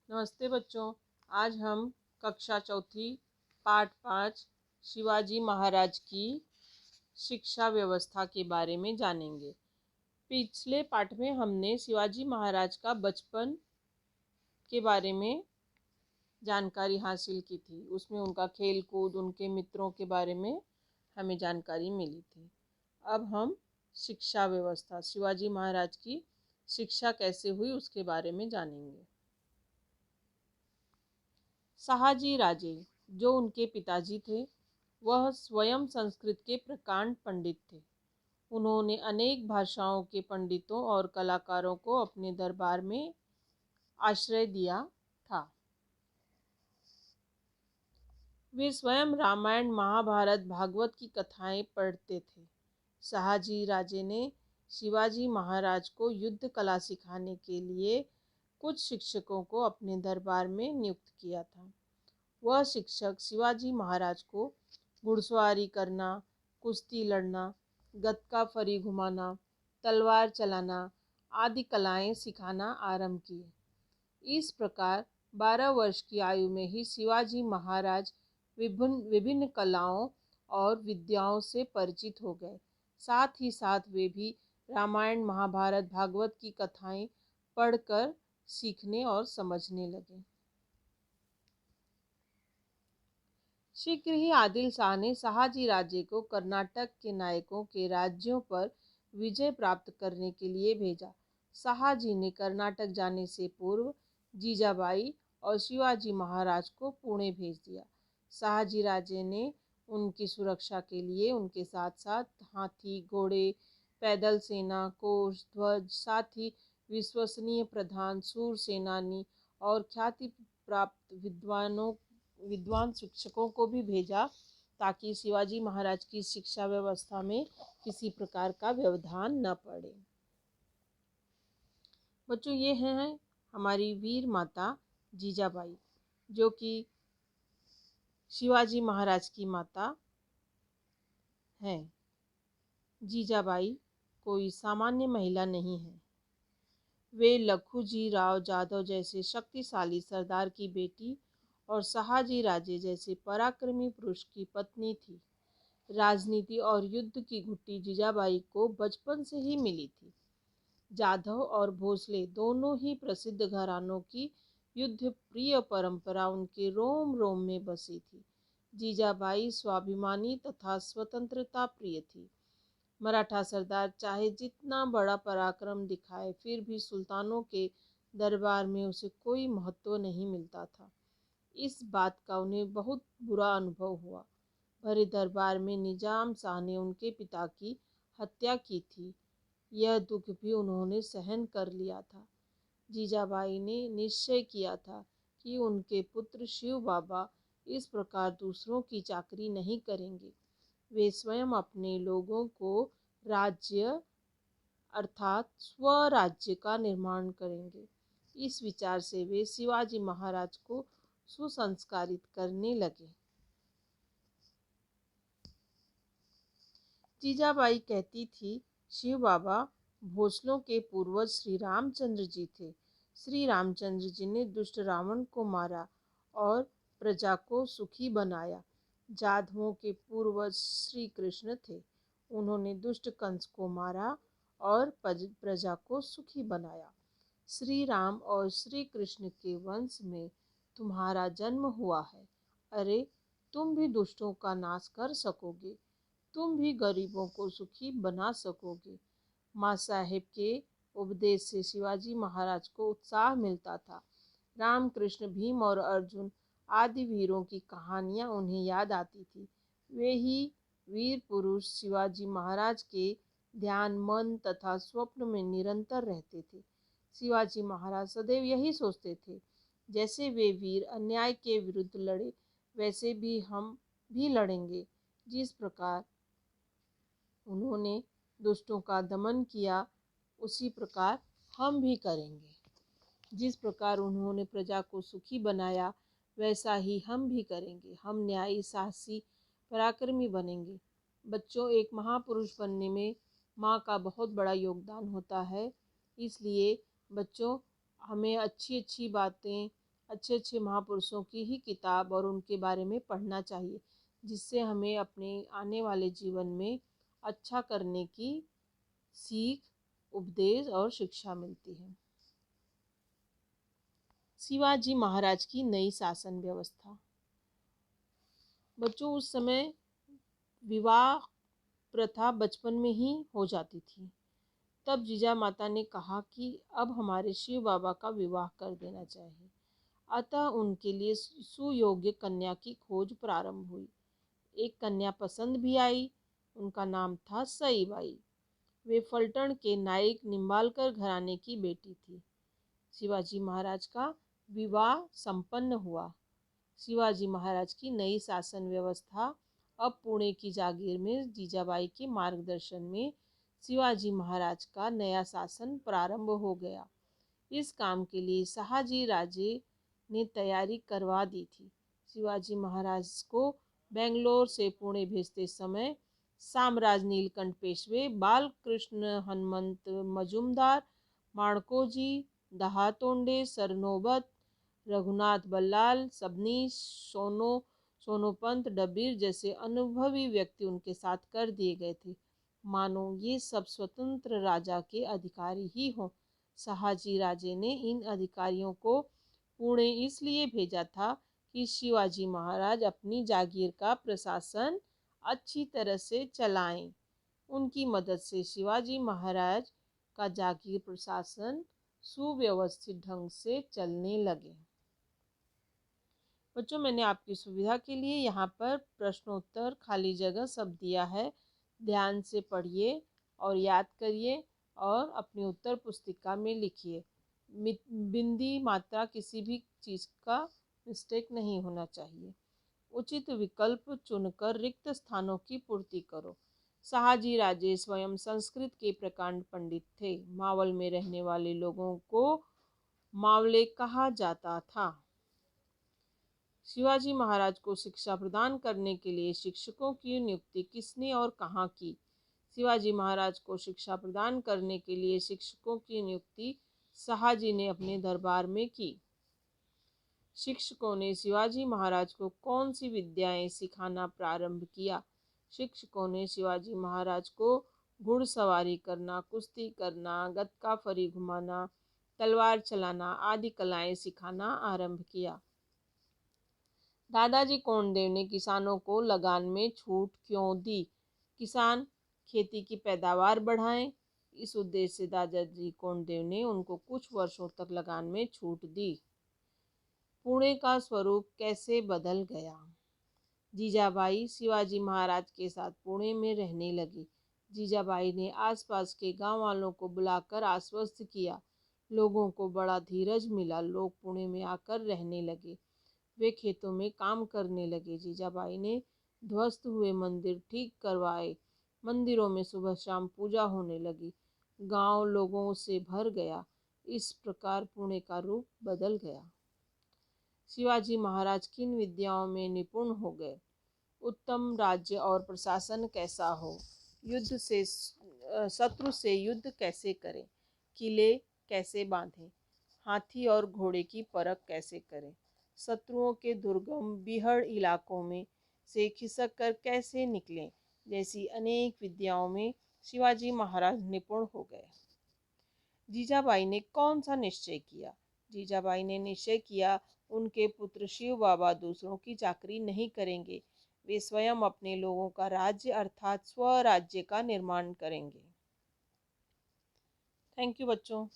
नमस्ते बच्चों। आज हम कक्षा चौथी पाठ 5 शिवाजी महाराज की शिक्षा व्यवस्था के बारे में जानेंगे। पिछले पाठ में हमने शिवाजी महाराज का बचपन के बारे में जानकारी हासिल की थी। उसमें उनका खेल कूद, उनके मित्रों के बारे में हमें जानकारी मिली थी। अब हम शिक्षा व्यवस्था, शिवाजी महाराज की शिक्षा कैसे हुई उसके बारे में जानेंगे। शहाजी राजे, जो उनके पिताजी थे, वह स्वयं संस्कृत के प्रकांड पंडित थे। उन्होंने अनेक भाषाओं के पंडितों और कलाकारों को अपने दरबार में आश्रय दिया था। वे स्वयं रामायण, महाभारत, भागवत की कथाएं पढ़ते थे। शहाजी राजे ने शिवाजी महाराज को युद्ध कला सिखाने के लिए कुछ शिक्षकों को अपने दरबार में नियुक्त किया था। वह शिक्षक शिवाजी महाराज को घुड़सवारी करना, कुश्ती लड़ना, गतका फरी घुमाना, तलवार चलाना आदि कलाएं सिखाना आरंभ किए। इस प्रकार 12 वर्ष की आयु में ही शिवाजी महाराज विभिन्न कलाओं और विद्याओं से परिचित हो गए। साथ ही साथ वे भी रामायण, महाभारत, भागवत की कथाएं पढ़कर सीखने और समझने लगे। शीघ्र ही आदिल शाह ने शहाजी राजे को कर्नाटक के नायकों के राज्यों पर विजय प्राप्त करने के लिए भेजा। शहाजी ने कर्नाटक जाने से पूर्व जीजाबाई और शिवाजी महाराज को पुणे भेज दिया। शहाजी राजे ने उनकी सुरक्षा के लिए उनके साथ साथ हाथी, घोड़े, पैदल सेना, कोष, ध्वज, साथ ही विश्वसनीय प्रधान, सूर सेनानी और ख्याति प्राप्त विद्वान शिक्षकों को भी भेजा, ताकि शिवाजी महाराज की शिक्षा व्यवस्था में किसी प्रकार का व्यवधान न पड़े। बच्चों, ये हैं हमारी वीर माता जीजाबाई, जो कि शिवाजी महाराज की माता हैं। जीजाबाई कोई सामान्य महिला नहीं है। वे लखूजी राव जाधव जैसे शक्तिशाली सरदार की बेटी और शहाजी राजे जैसे पराक्रमी पुरुष की पत्नी थी। राजनीति और युद्ध की घुट्टी जीजाबाई को बचपन से ही मिली थी। जाधव और भोसले दोनों ही प्रसिद्ध घरानों की युद्ध प्रिय परंपरा उनके रोम रोम में बसी थी। जीजाबाई स्वाभिमानी तथा स्वतंत्रता प्रिय थी। मराठा सरदार चाहे जितना बड़ा पराक्रम दिखाए, फिर भी सुल्तानों के दरबार में उसे कोई महत्व नहीं मिलता था। इस बात का उन्हें बहुत बुरा अनुभव हुआ। भरे दरबार में निजाम शाह ने उनके पिता की हत्या की थी। यह दुख भी उन्होंने सहन कर लिया था। जीजाबाई ने निश्चय किया था कि उनके पुत्र शिव बाबा इस प्रकार दूसरों की चाकरी नहीं करेंगे। वे स्वयं अपने लोगों को राज्य अर्थात स्वराज्य का निर्माण करेंगे। इस विचार से वे शिवाजी महाराज को सुसंस्कारित करने लगे। जीजाबाई कहती थी, शिव बाबा भोसलों के पूर्वज श्री रामचंद्र जी थे। श्री रामचंद्र जी ने दुष्ट रावण को मारा और प्रजा को सुखी बनाया। जाधवों के पूर्वज श्री कृष्ण थे। उन्होंने दुष्ट कंस को मारा और प्रजा को सुखी बनाया। श्री राम और श्री कृष्ण के वंश में तुम्हारा जन्म हुआ है। अरे, तुम भी दुष्टों का नाश कर सकोगे, तुम भी गरीबों को सुखी बना सकोगे। माँ साहेब के उपदेश से शिवाजी महाराज को उत्साह मिलता था। राम, कृष्ण, भीम और अर्जुन आदि वीरों की कहानियाँ उन्हें याद आती थी। वे ही वीर पुरुष शिवाजी महाराज के ध्यान, मन तथा स्वप्न में निरंतर रहते थे। शिवाजी महाराज सदैव यही सोचते थे, जैसे वे वीर अन्याय के विरुद्ध लड़े, वैसे भी हम भी लड़ेंगे। जिस प्रकार उन्होंने दुष्टों का दमन किया, उसी प्रकार हम भी करेंगे। जिस प्रकार उन्होंने प्रजा को सुखी बनाया, वैसा ही हम भी करेंगे। हम न्यायी, साहसी, पराक्रमी बनेंगे। बच्चों, एक महापुरुष बनने में माँ का बहुत बड़ा योगदान होता है। इसलिए बच्चों, हमें अच्छी अच्छी बातें अच्छे अच्छे महापुरुषों की ही किताब और उनके बारे में पढ़ना चाहिए, जिससे हमें अपने आने वाले जीवन में अच्छा करने की सीख, उपदेश और शिक्षा मिलती है। शिवाजी महाराज की नई शासन व्यवस्था। बच्चों, उस समय विवाह प्रथा बचपन में ही हो जाती थी। तब जीजा माता ने कहा कि अब हमारे शिव बाबा का विवाह कर देना चाहिए। अतः उनके लिए सुयोग्य कन्या की खोज प्रारंभ हुई। एक कन्या पसंद भी आई। उनका नाम था सईबाई। वे फलटण के नायक निम्बालकर घराने की बेटी थी। शिवाजी महाराज का विवाह संपन्न हुआ। शिवाजी महाराज की नई शासन व्यवस्था। अब पुणे की जागीर में जीजाबाई के मार्गदर्शन में शिवाजी महाराज का नया शासन प्रारंभ हो गया। इस काम के लिए शहाजी राजे ने तैयारी करवा दी थी। शिवाजी महाराज को बेंगलोर से पुणे भेजते समय सामराज नीलकंठ पेशवे, बालकृष्ण हनुमंत मजुमदार, माणकोजी, दहातोंडे, सरनोबत, रघुनाथ बल्लाल, सबनीश, सोनोपंत डबीर जैसे अनुभवी व्यक्ति उनके साथ कर दिए गए थे, मानो ये सब स्वतंत्र राजा के अधिकारी ही हों। शहाजी राजे ने इन अधिकारियों को पुणे इसलिए भेजा था कि शिवाजी महाराज अपनी जागीर का प्रशासन अच्छी तरह से चलाएं। उनकी मदद से शिवाजी महाराज का जागीर प्रशासन सुव्यवस्थित ढंग से चलने लगे। बच्चों, मैंने आपकी सुविधा के लिए यहाँ पर प्रश्नोत्तर खाली जगह सब दिया है। ध्यान से पढ़िए और याद करिए और अपनी उत्तर पुस्तिका में लिखिए। बिंदी मात्रा किसी भी चीज़ का मिस्टेक नहीं होना चाहिए। उचित विकल्प चुनकर रिक्त स्थानों की पूर्ति करो। शहाजी राजे स्वयं संस्कृत के प्रकांड पंडित थे। मावल में रहने वाले लोगों को मावले कहा जाता था। शिवाजी महाराज को शिक्षा प्रदान करने के लिए शिक्षकों की नियुक्ति किसने और कहाँ की? शिवाजी महाराज को शिक्षा प्रदान करने के लिए शिक्षकों की नियुक्ति शहाजी ने अपने दरबार में की। शिक्षकों ने शिवाजी महाराज को कौन सी विद्याएं सिखाना प्रारंभ किया? शिक्षकों ने शिवाजी महाराज को घुड़सवारी करना, कुश्ती करना, गतका फरी घुमाना, तलवार चलाना आदि कलाएं सिखाना आरंभ किया। दादाजी कोंडदेव ने किसानों को लगान में छूट क्यों दी? किसान खेती की पैदावार बढ़ाएं, इस उद्देश्य से दादाजी कोंडदेव ने उनको कुछ वर्षों तक लगान में छूट दी। पुणे का स्वरूप कैसे बदल गया? जीजाबाई शिवाजी महाराज के साथ पुणे में रहने लगी। जीजाबाई ने आसपास के गांव वालों को बुलाकर आश्वस्त किया। लोगों को बड़ा धीरज मिला। लोग पुणे में आकर रहने लगे। वे खेतों में काम करने लगे। जीजाबाई ने ध्वस्त हुए मंदिर ठीक करवाए। मंदिरों में सुबह शाम पूजा होने लगी। गांव लोगों से भर गया। इस प्रकार पुणे का रूप बदल गया। शिवाजी महाराज किन विद्याओं में निपुण हो गए? उत्तम राज्य और प्रशासन कैसा हो, शत्रु से युद्ध कैसे करें, किले कैसे बांधें, हाथी और घोड़े की परख कैसे करें, शत्रुओं के दुर्गम बीहड़ इलाकों में से खिसक कर कैसे निकलें, जैसी अनेक विद्याओं में शिवाजी महाराज निपुण हो गए। जीजाबाई ने कौन सा निश्चय किया? जीजाबाई ने निश्चय किया उनके पुत्र शिव बाबा दूसरों की चाकरी नहीं करेंगे। वे स्वयं अपने लोगों का राज्य अर्थात स्वराज्य का निर्माण करेंगे। थैंक यू बच्चों।